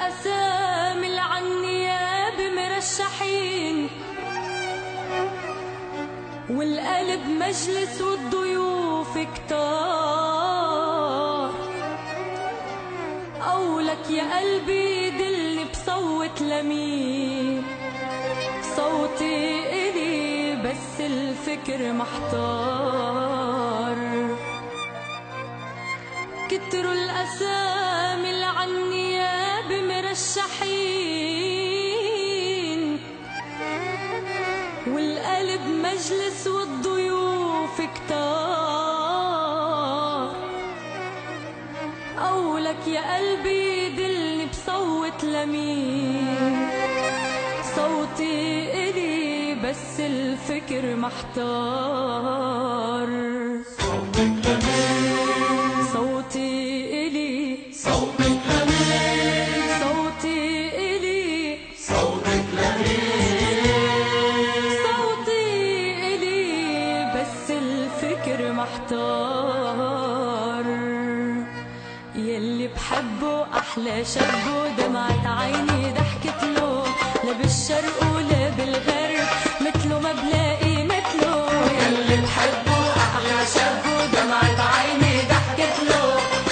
الأسامي العنياب مرشحين، والقلب مجلس والضيوف كتار. قولك يا قلبي دلني بصوت لمين، صوتي إلي بس الفكر محتار. كتروا الأسامي العنياب مرشحين، والقلب مجلس والضيوف كتار. قولك يا قلبي دلني بصوت لمين، صوتي إلي بس الفكر محتار. صوتك لمين، صوتي إلي، صوتك لمين، صوتي إلي، صوتك لمين، صوتي إلي بس الفكر محتار. يلي بحبه أحلى شاب دمعت عيني ضحكت له، لا بالشرق ولا بالغرب مثله ما بلاقي مثله. يلي بحبه أحلى شاب دمعت عيني ضحكت له،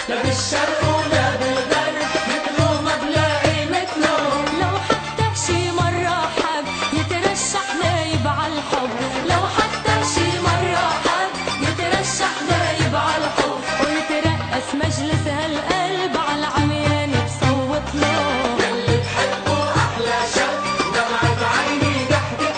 لا بالشرق ولا بالغرب مثله ما بلاقي مثله. لو حتى شي مرة حب يترشح نايب عالحب، لو حتى شي مرة حب يترشح نايب عالحب، ويترقص مجلس هالقلب عالعميان بصوت له. يلي بحبه أحلى شاب دمعت عيني ضحكت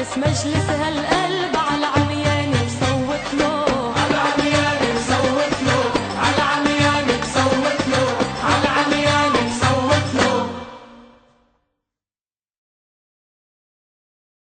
بس مجلسها